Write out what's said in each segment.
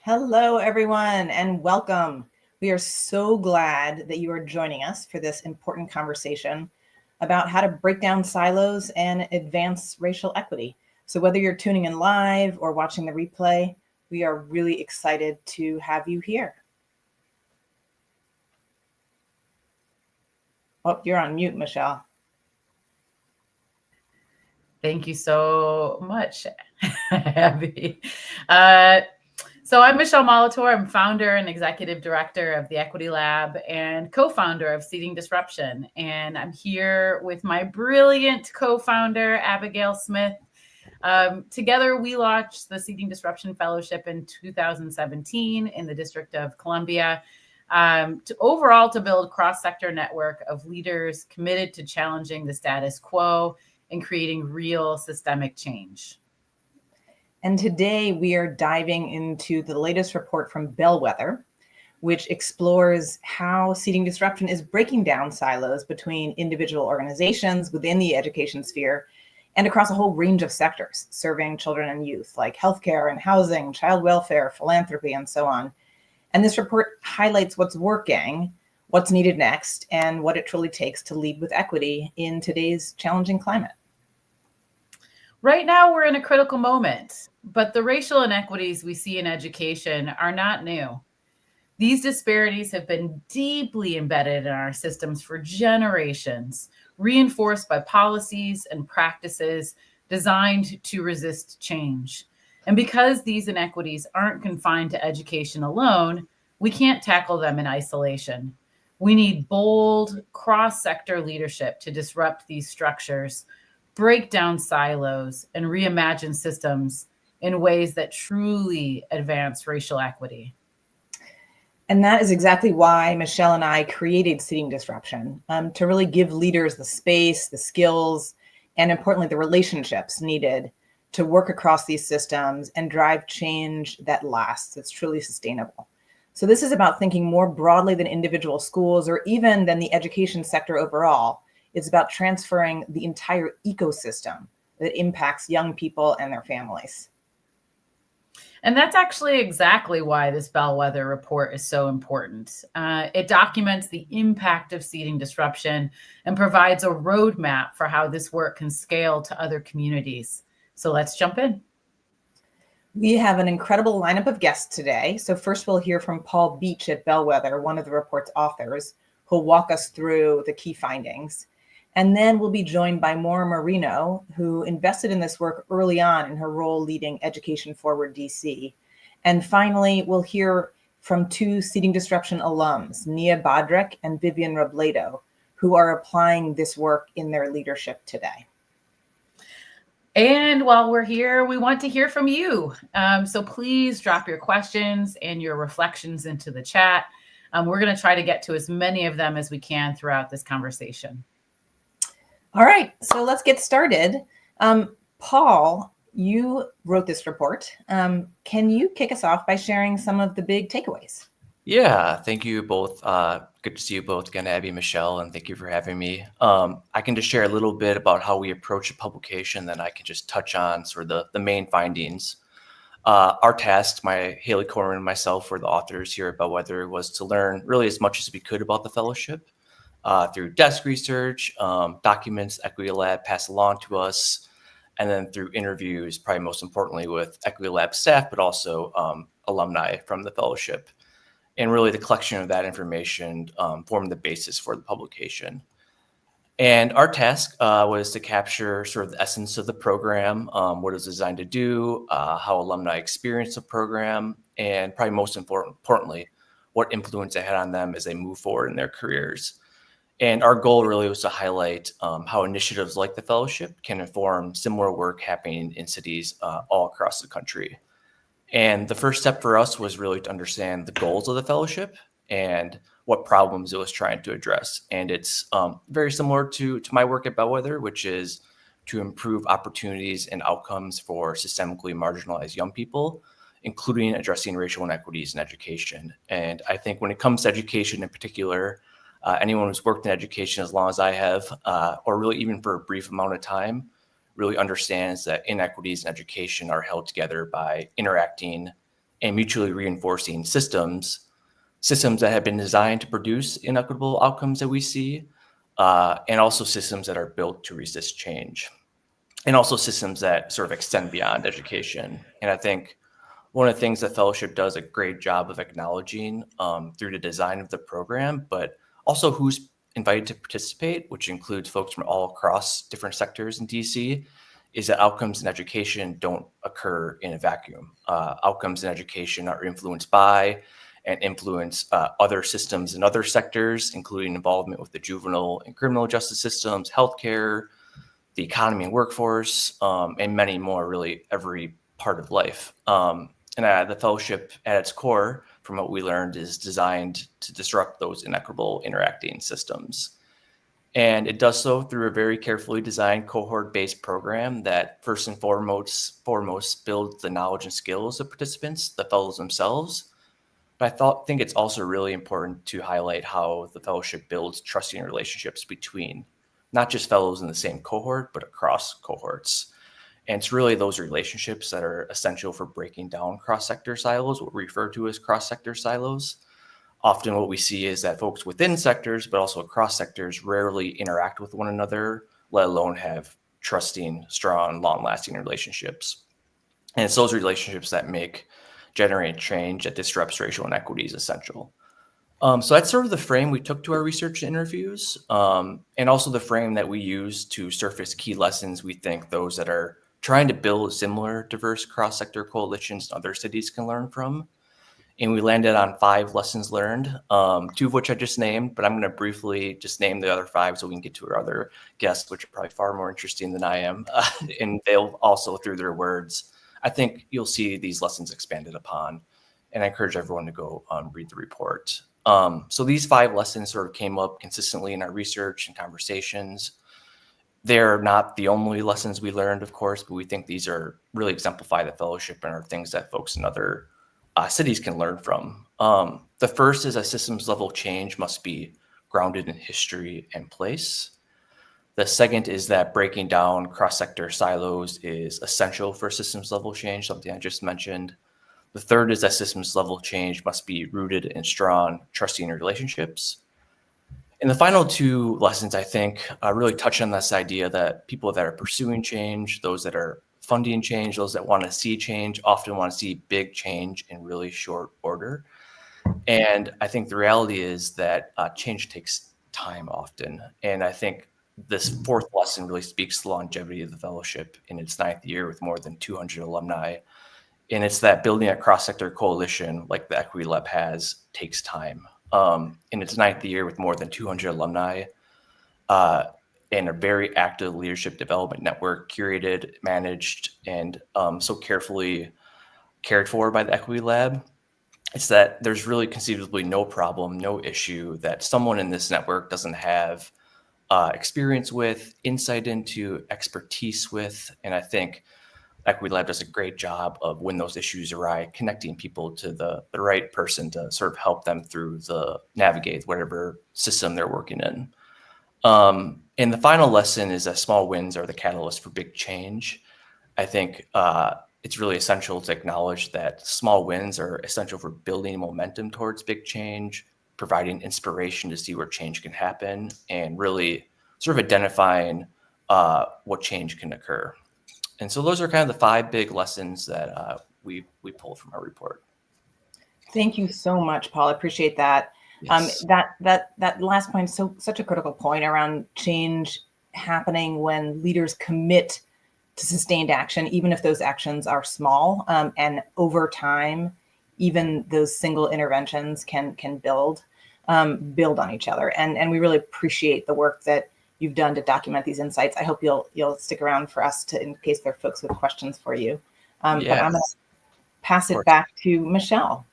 Hello, everyone, and welcome. We are so glad that you are joining us for this important conversation about how to break down silos and advance racial equity. So whether you're tuning in live or watching the replay, we are really excited to have you here. Oh, you're on mute, Michelle. Thank you so much, Abby. So I'm Michelle Molitor. I'm founder and executive director of the Equity Lab and co-founder of Seeding Disruption. And I'm here with my brilliant co-founder, Abigail Smith. Together, we launched the Seeding Disruption Fellowship in 2017 in the District of Columbia to build a cross-sector network of leaders committed to challenging the status quo and creating real systemic change. And today we are diving into the latest report from Bellwether, which explores how Seeding Disruption is breaking down silos between individual organizations within the education sphere and across a whole range of sectors, serving children and youth, like healthcare and housing, child welfare, philanthropy, and so on. And this report highlights what's working, what's needed next, and what it truly takes to lead with equity in today's challenging climate. Right now, we're in a critical moment, but the racial inequities we see in education are not new. These disparities have been deeply embedded in our systems for generations, reinforced by policies and practices designed to resist change. And because these inequities aren't confined to education alone, we can't tackle them in isolation. We need bold, cross-sector leadership to disrupt these structures, break down silos, and reimagine systems in ways that truly advance racial equity. And that is exactly why Michelle and I created Seeding Disruption, to really give leaders the space, the skills, and importantly, the relationships needed to work across these systems and drive change that lasts, that's truly sustainable. So this is about thinking more broadly than individual schools or even than the education sector overall. It's about transferring the entire ecosystem that impacts young people and their families. And that's actually exactly why this Bellwether report is so important. It documents the impact of seeding disruption and provides a roadmap for how this work can scale to other communities. So let's jump in. We have an incredible lineup of guests today. So first we'll hear from Paul Beach at Bellwether, one of the report's authors, who'll walk us through the key findings. And then we'll be joined by Maura Marino, who invested in this work early on in her role leading Education Forward DC. And finally, we'll hear from two Seeding Disruption alums, Nia Bodrick and Vivian Robledo, who are applying this work in their leadership today. And while we're here, we want to hear from you. So please drop your questions and your reflections into the chat. We're going to try to get to as many of them as we can throughout this conversation. All right, so let's get started. Paul, you wrote this report. Can you kick us off by sharing some of the big takeaways? Yeah, thank you both. Good to see you both again, Abby, Michelle, and thank you for having me. I can just share a little bit about how we approach a publication, then I can just touch on sort of the main findings. Our task, Haley Corman and myself were the authors here at Bellwether, was to learn really as much as we could about the fellowship. Through desk research, documents Equity Lab passed along to us, and then through interviews, probably most importantly with Equity Lab staff, but also alumni from the fellowship. And really the collection of that information formed the basis for the publication. And our task was to capture sort of the essence of the program, what it was designed to do, how alumni experienced the program, and probably most importantly, what influence it had on them as they move forward in their careers. And our goal really was to highlight how initiatives like the fellowship can inform similar work happening in cities all across the country. And the first step for us was really to understand the goals of the fellowship and what problems it was trying to address. And it's very similar to my work at Bellwether, which is to improve opportunities and outcomes for systemically marginalized young people, including addressing racial inequities in education. And I think when it comes to education in particular, anyone who's worked in education as long as I have, or really even for a brief amount of time, really understands that inequities in education are held together by interacting and mutually reinforcing systems that have been designed to produce inequitable outcomes that we see, and also systems that are built to resist change, and also systems that sort of extend beyond education. And I think one of the things that fellowship does a great job of acknowledging through the design of the program, but also who's invited to participate, which includes folks from all across different sectors in DC, is that outcomes in education don't occur in a vacuum. Outcomes in education are influenced by and influence other systems in other sectors, including involvement with the juvenile and criminal justice systems, healthcare, the economy and workforce, and many more, really every part of life. And the fellowship at its core, from what we learned, is designed to disrupt those inequitable interacting systems. And it does so through a very carefully designed cohort-based program that first and foremost builds the knowledge and skills of participants, the fellows themselves. But I think it's also really important to highlight how the fellowship builds trusting relationships between not just fellows in the same cohort, but across cohorts. And it's really those relationships that are essential for breaking down cross-sector silos, what we refer to as cross-sector silos. Often what we see is that folks within sectors, but also across sectors, rarely interact with one another, let alone have trusting, strong, long-lasting relationships. And it's those relationships that make generating change that disrupts racial inequities essential. So that's sort of the frame we took to our research interviews, and also the frame that we use to surface key lessons we think those that are trying to build similar diverse cross-sector coalitions in other cities can learn from. And we landed on 5 lessons learned, 2 of which I just named, but I'm going to briefly just name the other 5 so we can get to our other guests, which are probably far more interesting than I am. And they'll also, through their words, I think you'll see these lessons expanded upon. And I encourage everyone to go read the report. So these 5 lessons sort of came up consistently in our research and conversations. They're not the only lessons we learned, of course, but we think these are really exemplify the fellowship and are things that folks in other cities can learn from. The first is that systems level change must be grounded in history and place. The second is that breaking down cross-sector silos is essential for systems level change, something I just mentioned. The third is that systems level change must be rooted in strong, trusting relationships. And the final 2 lessons, I think, really touch on this idea that people that are pursuing change, those that are funding change, those that want to see change, often want to see big change in really short order. And I think the reality is that change takes time often. And I think this 4th lesson really speaks to the longevity of the fellowship in its 9th year with more than 200 alumni. And it's that building a cross-sector coalition like the Equity Lab has takes time. In its 9th year with more than 200 alumni and a very active leadership development network curated, managed, and so carefully cared for by the Equity Lab, it's that there's really conceivably no problem, no issue that someone in this network doesn't have experience with, insight into, expertise with. And I think Equity Lab does a great job of, when those issues arise, connecting people to the right person to sort of help them through navigate whatever system they're working in. And the final lesson is that small wins are the catalyst for big change. I think it's really essential to acknowledge that small wins are essential for building momentum towards big change, providing inspiration to see where change can happen, and really sort of identifying what change can occur. And so those are kind of the 5 big lessons that we pulled from our report. Thank you so much, Paul. I appreciate that. Yes. That last point is such a critical point around change happening when leaders commit to sustained action, even if those actions are small, and over time, even those single interventions can build on each other. And we really appreciate the work that you've done to document these insights. I hope you'll stick around for us in case there are folks with questions for you. But I'm going to pass it back to Michelle.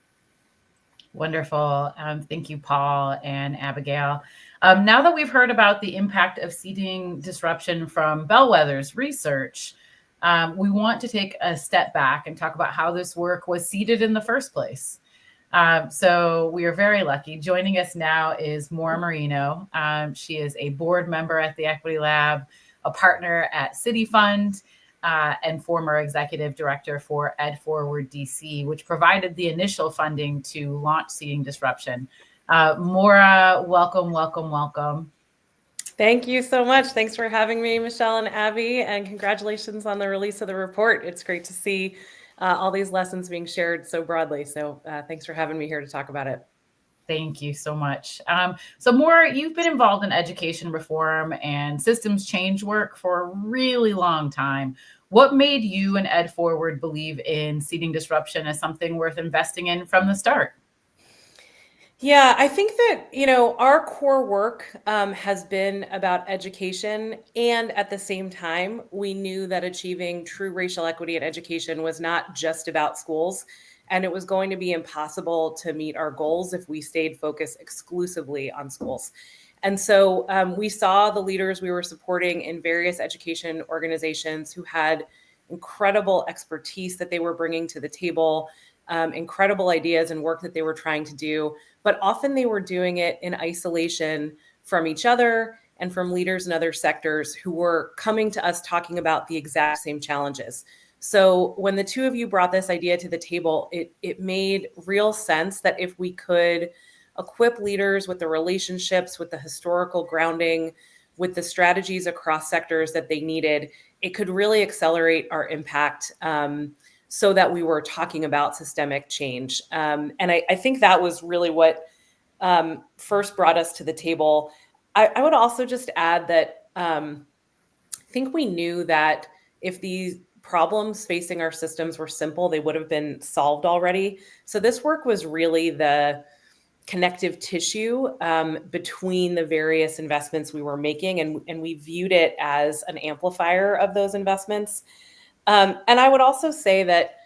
Wonderful. Thank you, Paul and Abigail. Now that we've heard about the impact of seating disruption from Bellwether's research, we want to take a step back and talk about how this work was seeded in the first place. So we are very lucky. Joining us now is Maura Marino. She is a board member at the Equity Lab, a partner at City Fund, and former executive director for EdForward DC, which provided the initial funding to launch Seeding Disruption. Maura, welcome, welcome, welcome. Thank you so much. Thanks for having me, Michelle and Abby, and congratulations on the release of the report. It's great to see all these lessons being shared so broadly. So thanks for having me here to talk about it. Thank you so much. So Maura, you've been involved in education reform and systems change work for a really long time. What made you and EdForward believe in Seeding Disruption as something worth investing in from the start? Yeah, I think that, our core work has been about education. And at the same time, we knew that achieving true racial equity in education was not just about schools. And it was going to be impossible to meet our goals if we stayed focused exclusively on schools. And so we saw the leaders we were supporting in various education organizations who had incredible expertise that they were bringing to the table, incredible ideas and work that they were trying to do, but often they were doing it in isolation from each other and from leaders in other sectors who were coming to us talking about the exact same challenges. So when the two of you brought this idea to the table, it made real sense that if we could equip leaders with the relationships, with the historical grounding, with the strategies across sectors that they needed, it could really accelerate our impact so that we were talking about systemic change. And I think that was really what first brought us to the table. I would also just add that I think we knew that if these problems facing our systems were simple, they would have been solved already. So this work was really the connective tissue between the various investments we were making, and we viewed it as an amplifier of those investments. And I would also say that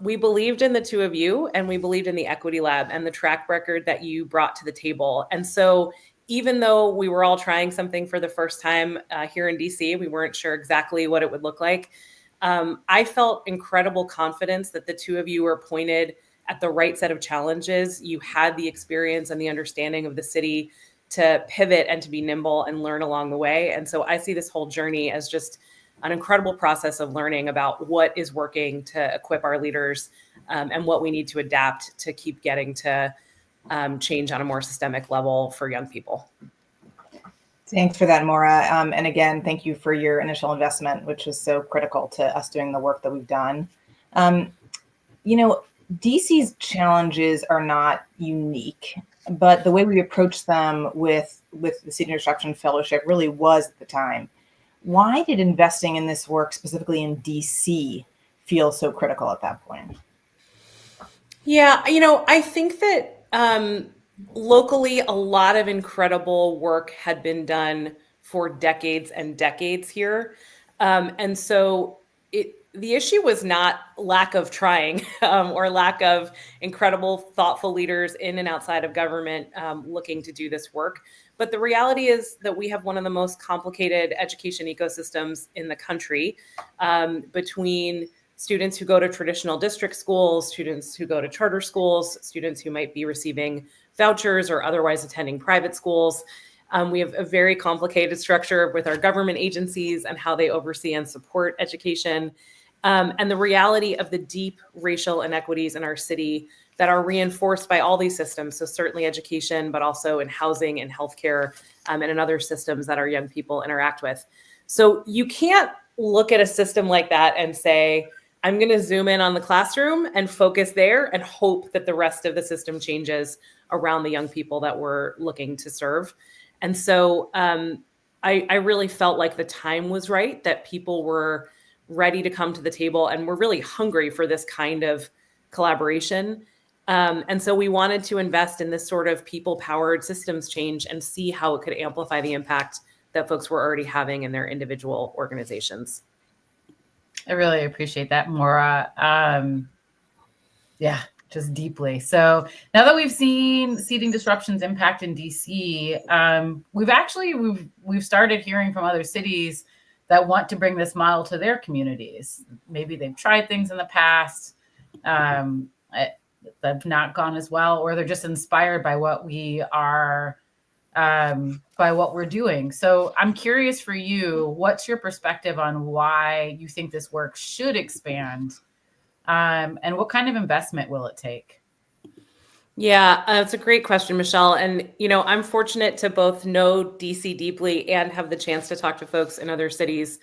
we believed in the two of you, and we believed in the Equity Lab and the track record that you brought to the table. And so even though we were all trying something for the first time here in DC, we weren't sure exactly what it would look like. I felt incredible confidence that the two of you were pointed at the right set of challenges. You had the experience and the understanding of the city to pivot and to be nimble and learn along the way. And so I see this whole journey as just an incredible process of learning about what is working to equip our leaders and what we need to adapt to keep getting to change on a more systemic level for young people. Thanks for that, Maura. And again, thank you for your initial investment, which is so critical to us doing the work that we've done. DC's challenges are not unique, but the way we approached them with the Seeding Disruption Fellowship really was at the time. Why did investing in this work, specifically in DC, feel so critical at that point? Yeah, I think that locally, a lot of incredible work had been done for decades and decades here. And so the issue was not lack of trying or lack of incredible, thoughtful leaders in and outside of government looking to do this work. But the reality is that we have one of the most complicated education ecosystems in the country between students who go to traditional district schools, students who go to charter schools, students who might be receiving vouchers or otherwise attending private schools. We have a very complicated structure with our government agencies and how they oversee and support education. And the reality of the deep racial inequities in our city that are reinforced by all these systems. So certainly education, but also in housing and healthcare and in other systems that our young people interact with. So you can't look at a system like that and say, I'm going to zoom in on the classroom and focus there and hope that the rest of the system changes around the young people that we're looking to serve. And so I really felt like the time was right, that people were ready to come to the table and were really hungry for this kind of collaboration. And so we wanted to invest in this sort of people-powered systems change and see how it could amplify the impact that folks were already having in their individual organizations. I really appreciate that, Maura. Yeah, just deeply. So now that we've seen Seeding Disruption's impact in DC, we've started hearing from other cities that want to bring this model to their communities. Maybe they've tried things in the past that have not gone as well, or they're just inspired by what we are by what we're doing. So I'm curious for you, what's your perspective on why you think this work should expand? And what kind of investment will it take? Yeah, it's a great question, Michelle. And, I'm fortunate to both know DC deeply and have the chance to talk to folks in other cities.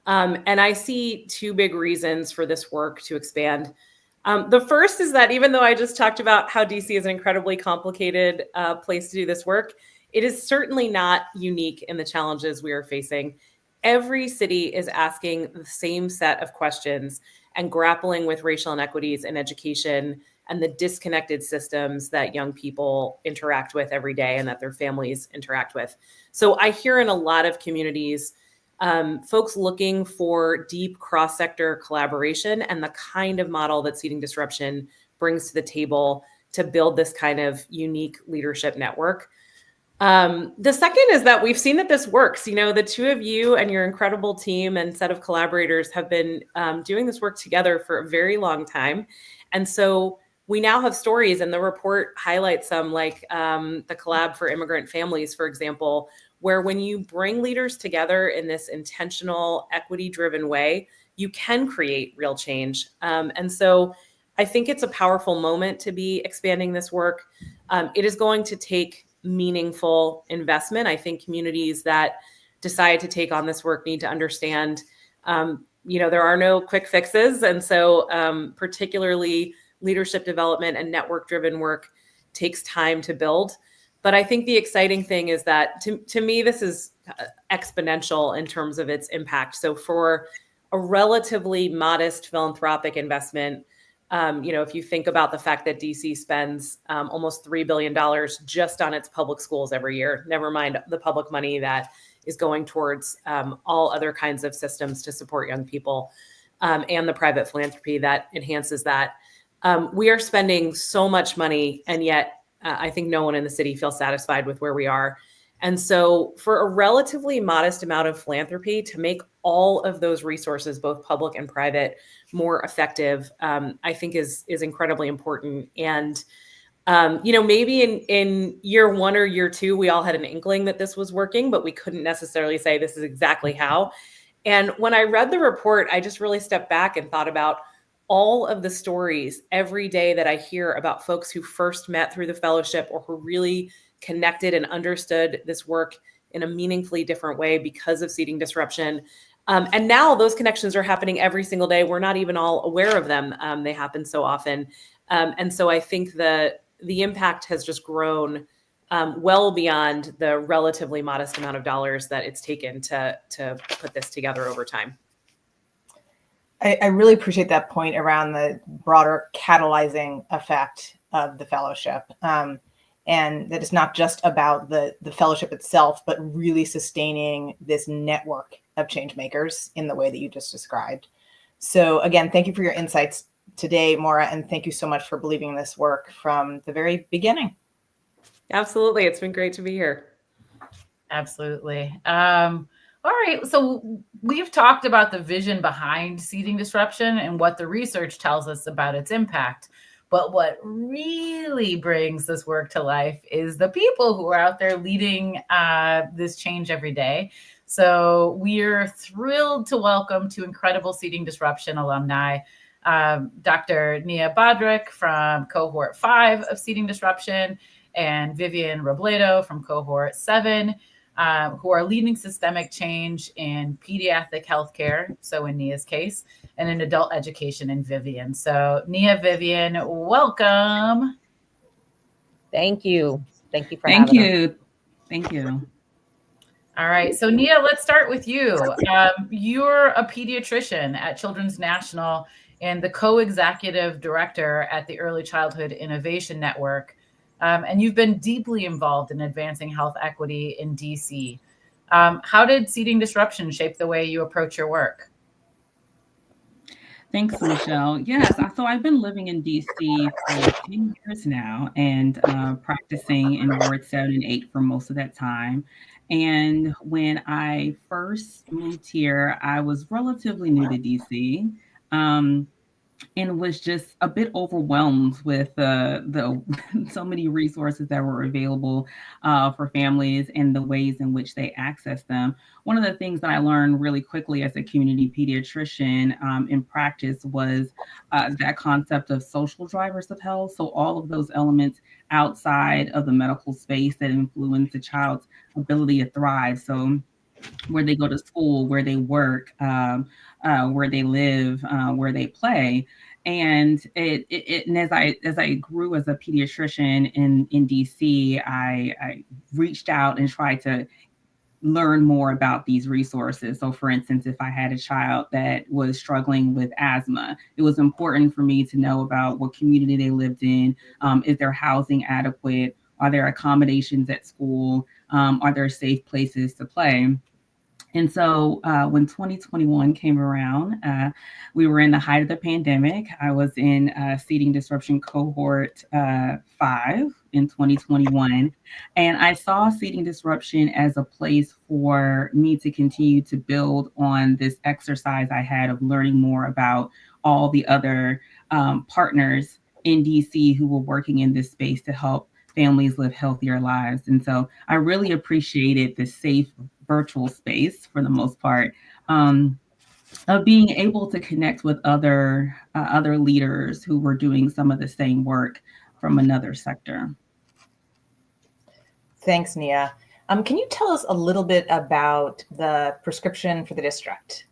And I see two big reasons for this work to expand. The first is that even though I just talked about how DC is an incredibly complicated place to do this work, it is certainly not unique in the challenges we are facing. Every city is asking the same set of questions and grappling with racial inequities in education and the disconnected systems that young people interact with every day and that their families interact with. So I hear in a lot of communities, folks looking for deep cross-sector collaboration and the kind of model that Seating Disruption brings to the table to build this kind of unique leadership network. The second is that we've seen that this works. The two of you and your incredible team and set of collaborators have been doing this work together for a very long time. And so we now have stories, and the report highlights some, like the Collab for Immigrant Families, for example, where when you bring leaders together in this intentional, equity-driven way, you can create real change. And so I think it's a powerful moment to be expanding this work. It is going to take meaningful investment. I think communities that decide to take on this work need to understand, there are no quick fixes. And so particularly leadership development and network-driven work takes time to build. But I think the exciting thing is that to me, this is exponential in terms of its impact. So for a relatively modest philanthropic investment, if you think about the fact that DC spends almost $3 billion just on its public schools every year, never mind the public money that is going towards all other kinds of systems to support young people and the private philanthropy that enhances that. We are spending so much money, and yet I think no one in the city feels satisfied with where we are. And so for a relatively modest amount of philanthropy to make all of those resources, both public and private, more effective, I think is incredibly important. And, maybe in year one or year two, we all had an inkling that this was working, but we couldn't necessarily say this is exactly how. And when I read the report, I just really stepped back and thought about all of the stories every day that I hear about folks who first met through the fellowship or who really connected and understood this work in a meaningfully different way because of Seating Disruption. And now those connections are happening every single day. We're not even all aware of them. They happen so often. And so I think the impact has just grown well beyond the relatively modest amount of dollars that it's taken to put this together over time. I really appreciate that point around the broader catalyzing effect of the fellowship. And that it's not just about the fellowship itself, but really sustaining this network of change makers in the way that you just described. So again, thank you for your insights today, Maura, and thank you so much for believing in this work from the very beginning. Absolutely. It's been great to be here. Absolutely. All right. So we've talked about the vision behind Seating Disruption and what the research tells us about its impact. But what really brings this work to life is the people who are out there leading this change every day. So we're thrilled to welcome two incredible Seating Disruption alumni, Dr. Nia Badrick from Cohort 5 of Seating Disruption and Vivian Robledo from Cohort 7. Who are leading systemic change in pediatric healthcare, so in Nia's case, and in adult education in Vivian. So Nia, Vivian, welcome. Thank you. Thank you for having us. Thank you. All right. So Nia, let's start with you. You're a pediatrician at Children's National and the co-executive director at the Early Childhood Innovation Network. And you've been deeply involved in advancing health equity in DC. How did Seating Disruption shape the way you approach your work? Thanks, Michelle. Yes, so I've been living in DC for 10 years now and practicing in Ward 7 and 8 for most of that time. And when I first moved here, I was relatively new to DC. and was just a bit overwhelmed with the so many resources that were available for families and the ways in which they access them. One of the things that I learned really quickly as a community pediatrician in practice was that concept of social drivers of health. So all of those elements outside of the medical space that influence the child's ability to thrive. So where they go to school, where they work, where they live, where they play. And and as I grew as a pediatrician in DC, I reached out and tried to learn more about these resources. So, for instance, if I had a child that was struggling with asthma, it was important for me to know about what community they lived in. Is their housing adequate? Are there accommodations at school? Are there safe places to play? And so when 2021 came around, we were in the height of the pandemic. I was in seating disruption cohort 5 in 2021. And I saw seating disruption as a place for me to continue to build on this exercise I had of learning more about all the other partners in DC who were working in this space to help families live healthier lives. And so I really appreciated the safe virtual space for the most part, of being able to connect with other leaders who were doing some of the same work from another sector. Thanks, Nia. Can you tell us a little bit about the prescription for the district?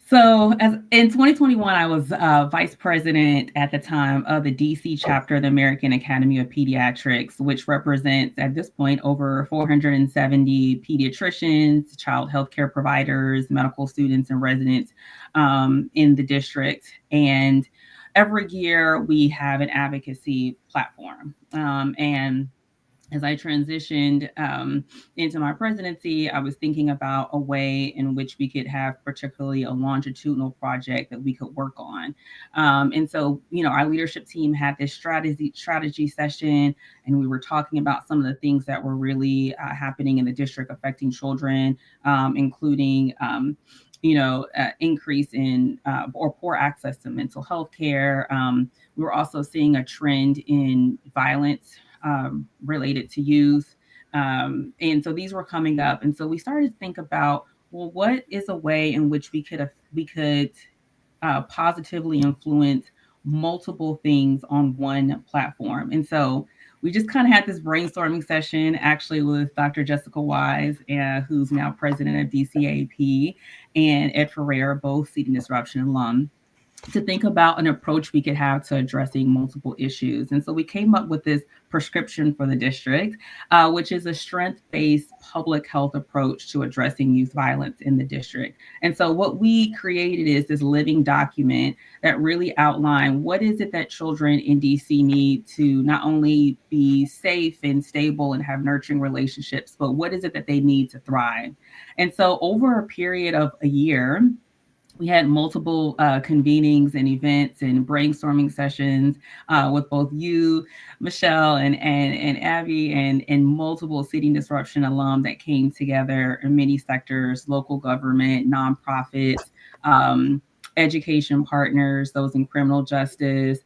So, as in 2021, I was vice president at the time of the DC chapter of the American Academy of Pediatrics, which represents at this point over 470 pediatricians, child healthcare providers, medical students, and residents in the district. And every year we have an advocacy platform. And as I transitioned into my presidency, I was thinking about a way in which we could have particularly a longitudinal project that we could work on. And so, our leadership team had this strategy session, and we were talking about some of the things that were really happening in the district affecting children, including increase in or poor access to mental health care. We were also seeing a trend in violence related to youth. And so these were coming up. And so we started to think about, well, what is a way in which we could positively influence multiple things on one platform? And so we just kind of had this brainstorming session actually with Dr. Jessica Wise, who's now president of DCAP, and Ed Ferreira, both Seating Disruption alum, to think about an approach we could have to addressing multiple issues. And so we came up with this prescription for the district, which is a strength-based public health approach to addressing youth violence in the district. And so what we created is this living document that really outlined what is it that children in DC need to not only be safe and stable and have nurturing relationships, but what is it that they need to thrive. And so over a period of a year, we had multiple convenings and events and brainstorming sessions with both you, Michelle, and Abby, and multiple Seating Disruption alum that came together in many sectors: local government, nonprofits, education partners, those in criminal justice.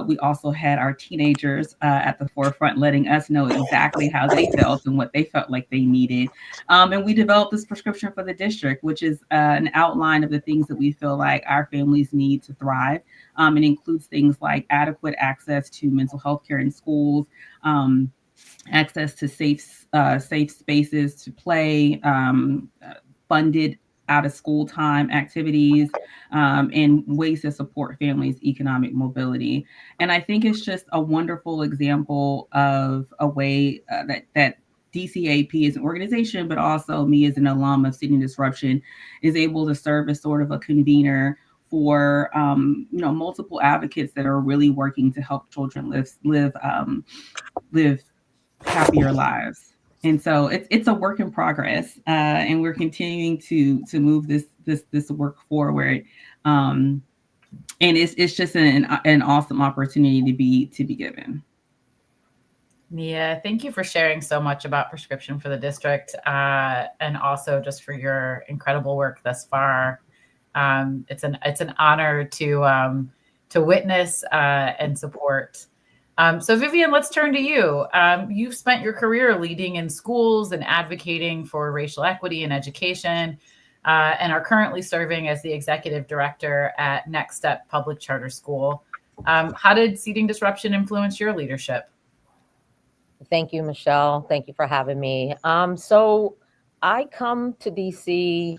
We also had our teenagers at the forefront letting us know exactly how they felt and what they felt like they needed. And we developed this prescription for the district, which is an outline of the things that we feel like our families need to thrive. It includes things like adequate access to mental health care in schools, access to safe spaces to play, funded out of school time activities, and ways to support families' economic mobility. And I think it's just a wonderful example of a way that DCAP as an organization, but also me as an alum of Seating Disruption, is able to serve as sort of a convener for multiple advocates that are really working to help children live happier lives. And so it's a work in progress, and we're continuing to move this work forward. And it's just an awesome opportunity to be given. Nia, thank you for sharing so much about prescription for the district, and also just for your incredible work thus far. It's an honor to witness and support. So Vivian, let's turn to you. You've spent your career leading in schools and advocating for racial equity in education, and are currently serving as the executive director at Next Step Public Charter School. How did seating disruption influence your leadership? Thank you, Michelle. Thank you for having me. So I come to DC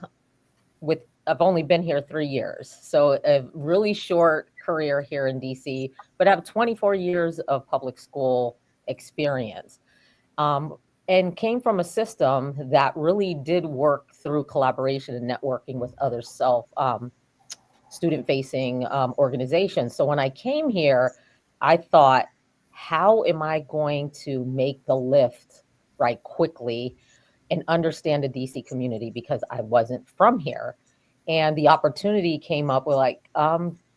I've only been here 3 years, so a really short career here in DC, but I have 24 years of public school experience, and came from a system that really did work through collaboration and networking with other student-facing organizations. So when I came here, I thought, how am I going to make the lift right quickly and understand the DC community, because I wasn't from here. And the opportunity came up with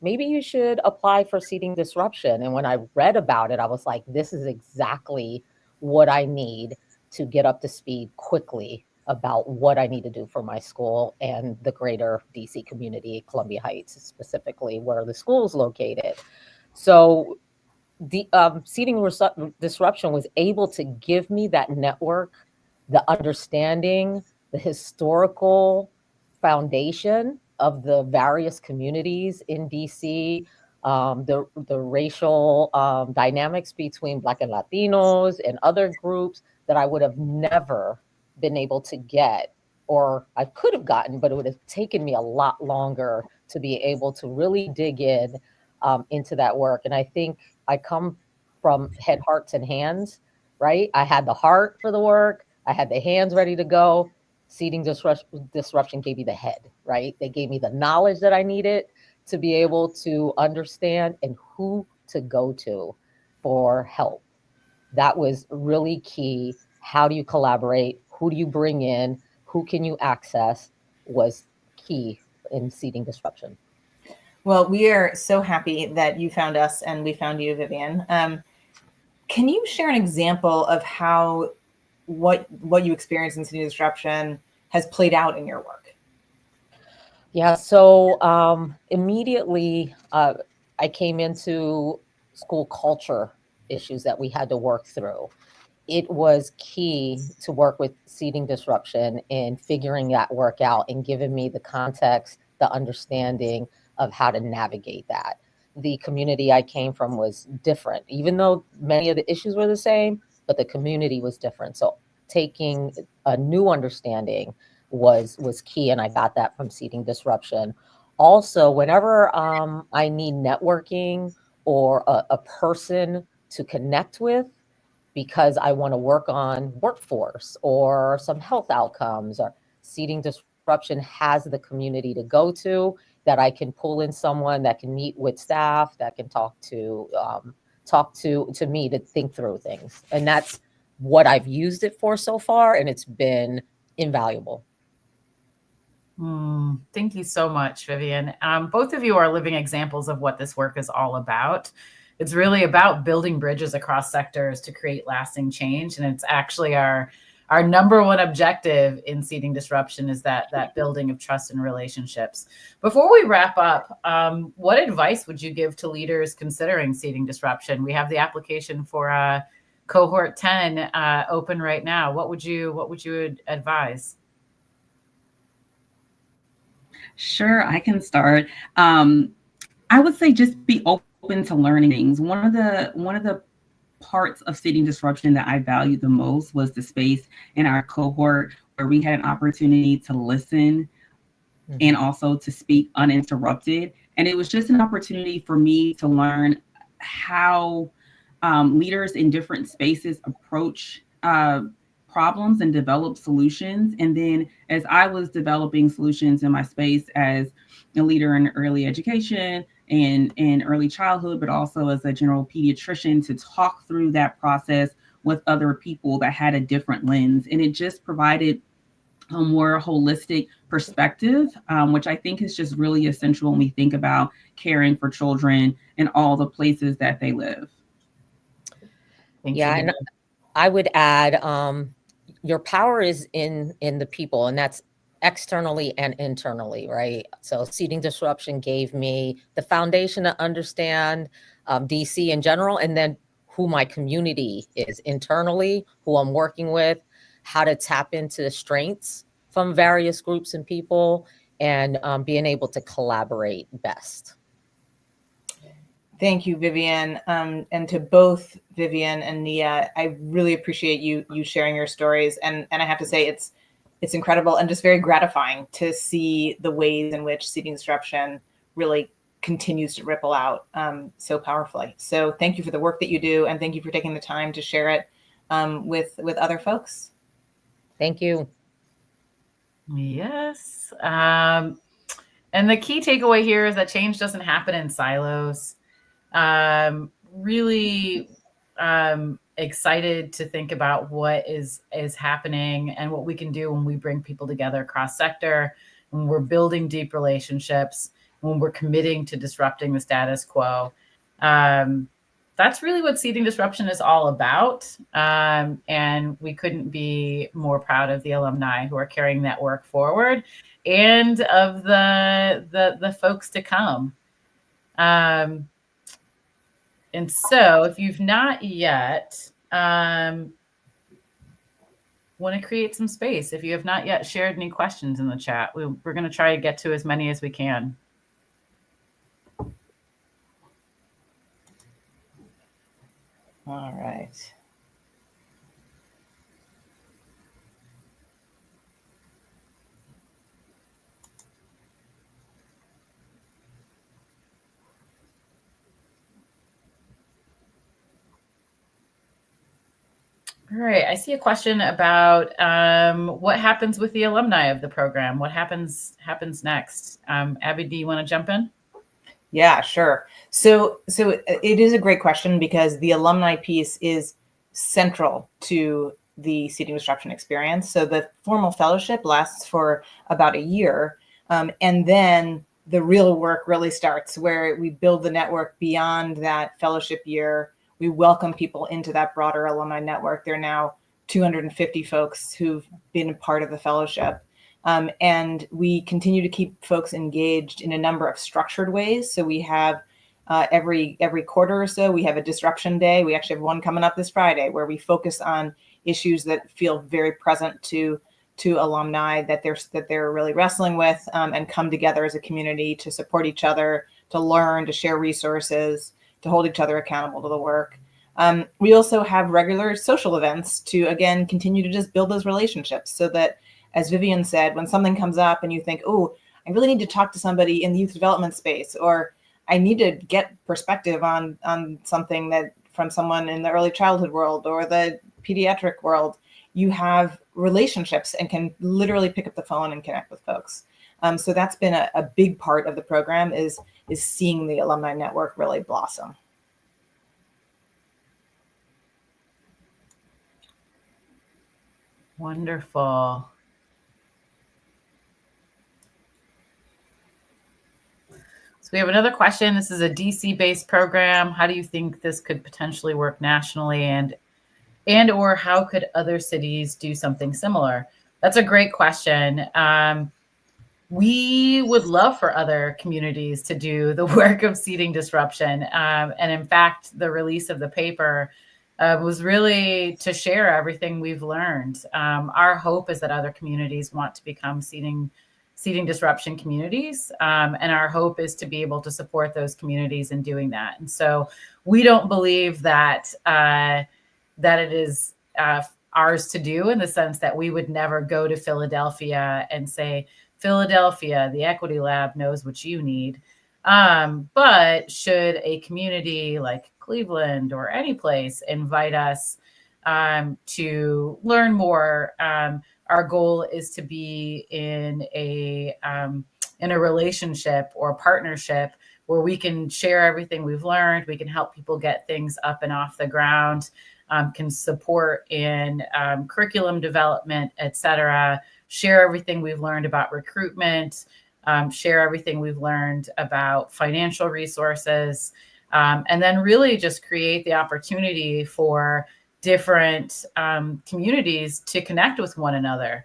maybe you should apply for seating disruption. And when I read about it, I was like, this is exactly what I need to get up to speed quickly about what I need to do for my school and the greater DC community, Columbia Heights specifically, where the school is located. So the seating disruption was able to give me that network, the understanding, the historical foundation of the various communities in DC, the racial dynamics between Black and Latinos and other groups that I would have never been able to get, or I could have gotten, but it would have taken me a lot longer to be able to really dig in into that work. And I think I come from head, hearts, and hands, right? I had the heart for the work. I had the hands ready to go. Seating disruption gave me the head, right? They gave me the knowledge that I needed to be able to understand and who to go to for help. That was really key. How do you collaborate? Who do you bring in? Who can you access was key in seating disruption. Well, we are so happy that you found us and we found you, Vivian. Can you share an example of how what you experienced in seating disruption has played out in your work? Yeah, so immediately I came into school culture issues that we had to work through. It was key to work with seating disruption and figuring that work out and giving me the context, the understanding of how to navigate that. The community I came from was different, even though many of the issues were the same, but the community was different. So taking a new understanding was key, and I got that from seating disruption. Also, whenever I need networking or a person to connect with, because I want to work on workforce or some health outcomes, or seating disruption has the community to go to, that I can pull in someone that can meet with staff, that can talk to me to think through things. And that's what I've used it for so far, and it's been invaluable. Thank you so much, Vivian. Both of you are living examples of what this work is all about. It's really about building bridges across sectors to create lasting change. And it's actually our number one objective in seating disruption is that building of trust and relationships. Before we wrap up, what advice would you give to leaders considering seating disruption? We have the application for cohort 10 open right now. What would you advise? Sure, I can start. I would say just be open to learning things. One of the parts of seating disruption that I valued the most was the space in our cohort where we had an opportunity to listen and also to speak uninterrupted. And it was just an opportunity for me to learn how leaders in different spaces approach problems and develop solutions. And then as I was developing solutions in my space as a leader in early education and in early childhood, but also as a general pediatrician, to talk through that process with other people that had a different lens. And it just provided a more holistic perspective, which I think is just really essential when we think about caring for children in all the places that they live. And I would add, your power is in the people, and that's externally and internally, right? So seating disruption gave me the foundation to understand DC in general, and then who my community is internally, who I'm working with, how to tap into strengths from various groups and people, and being able to collaborate best. Thank you, Vivian. And to both Vivian and Nia, I really appreciate you sharing your stories. And I have to say, it's incredible and just very gratifying to see the ways in which seating disruption really continues to ripple out so powerfully. So thank you for the work that you do, and thank you for taking the time to share it with other folks. Thank you. Yes. And the key takeaway here is that change doesn't happen in silos. Really excited to think about what is happening and what we can do when we bring people together across sector, when we're building deep relationships, when we're committing to disrupting the status quo. That's really what seating disruption is all about. And we couldn't be more proud of the alumni who are carrying that work forward, and of the folks to come. And so if you've not yet, want to create some space. If you have not yet shared any questions in the chat, we're going to try to get to as many as we can. All right. All right, I see a question about what happens with the alumni of the program. What happens next? Abby, do you want to jump in? Yeah, sure. So it is a great question, because the alumni piece is central to the seating disruption experience. So the formal fellowship lasts for about a year, and then the real work really starts, where we build the network beyond that fellowship year. We welcome people into that broader alumni network. There are now 250 folks who've been a part of the fellowship. And we continue to keep folks engaged in a number of structured ways. So we have every quarter or so, we have a disruption day. We actually have one coming up this Friday, where we focus on issues that feel very present to alumni, that they're really wrestling with, and come together as a community to support each other, to learn, to share resources, to hold each other accountable to the work. We also have regular social events to, again, continue to just build those relationships, so that, as Vivian said, when something comes up and you think, oh, I really need to talk to somebody in the youth development space, or I need to get perspective on something that from someone in the early childhood world or the pediatric world, you have relationships and can literally pick up the phone and connect with folks. So that's been a big part of the program, is seeing the alumni network really blossom. Wonderful. So we have another question. This is a DC-based program. How do you think this could potentially work nationally, and or how could other cities do something similar? That's a great question. We would love for other communities to do the work of seating disruption. And in fact, the release of the paper was really to share everything we've learned. Our hope is that other communities want to become seating disruption communities. And our hope is to be able to support those communities in doing that. And so we don't believe that it is ours to do, in the sense that we would never go to Philadelphia and say, Philadelphia, the Equity Lab knows what you need. But should a community like Cleveland or any place invite us to learn more, our goal is to be in a relationship or partnership where we can share everything we've learned. We can help people get things up and off the ground, can support in curriculum development, et cetera, share everything we've learned about recruitment, share everything we've learned about financial resources, and then really just create the opportunity for different communities to connect with one another.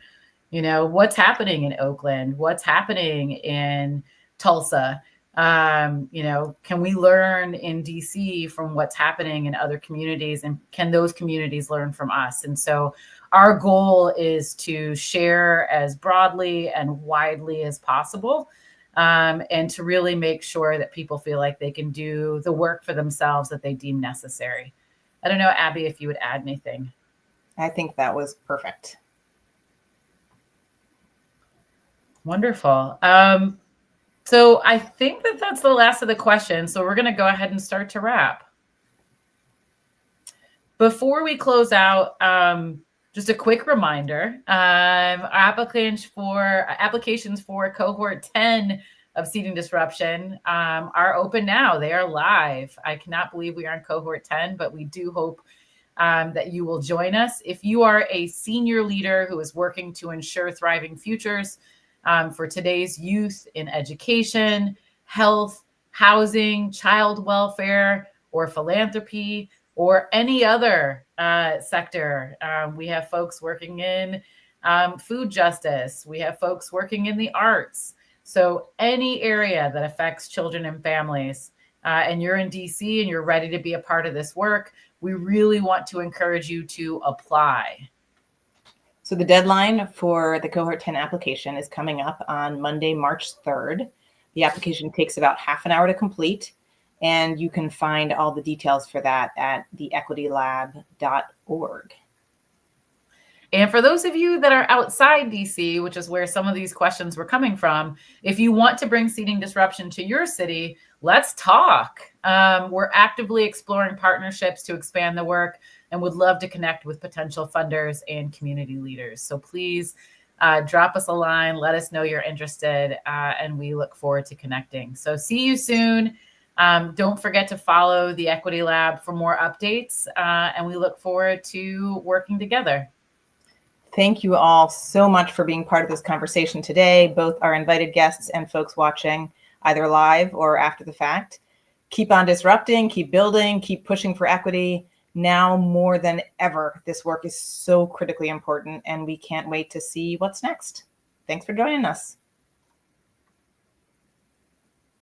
You know, what's happening in Oakland? What's happening in Tulsa? You know, can we learn in DC from what's happening in other communities, and can those communities learn from us? And so our goal is to share as broadly and widely as possible, and to really make sure that people feel like they can do the work for themselves that they deem necessary. I don't know, Abby, if you would add anything. I think that was perfect. Wonderful. So I think that that's the last of the questions. So we're going to go ahead and start to wrap. Before we close out, just a quick reminder, applications for cohort 10 of Seeding Disruption are open now. They are live. I cannot believe we are in cohort 10, but we do hope that you will join us. If you are a senior leader who is working to ensure thriving futures for today's youth in education, health, housing, child welfare, or philanthropy, or any other sector. We have folks working in food justice. We have folks working in the arts. So any area that affects children and families, and you're in DC and you're ready to be a part of this work, we really want to encourage you to apply. So the deadline for the cohort 10 application is coming up on Monday, March 3rd. The application takes about half an hour to complete, and you can find all the details for that at theequitylab.org. And for those of you that are outside DC, which is where some of these questions were coming from, if you want to bring Seeding Disruption to your city, let's talk. We're actively exploring partnerships to expand the work and would love to connect with potential funders and community leaders. So please drop us a line, let us know you're interested, and we look forward to connecting. So see you soon. Don't forget to follow the Equity Lab for more updates, and we look forward to working together. Thank you all so much for being part of this conversation today, both our invited guests and folks watching either live or after the fact. Keep on disrupting, keep building, keep pushing for equity. Now more than ever, this work is so critically important, and we can't wait to see what's next. Thanks for joining us.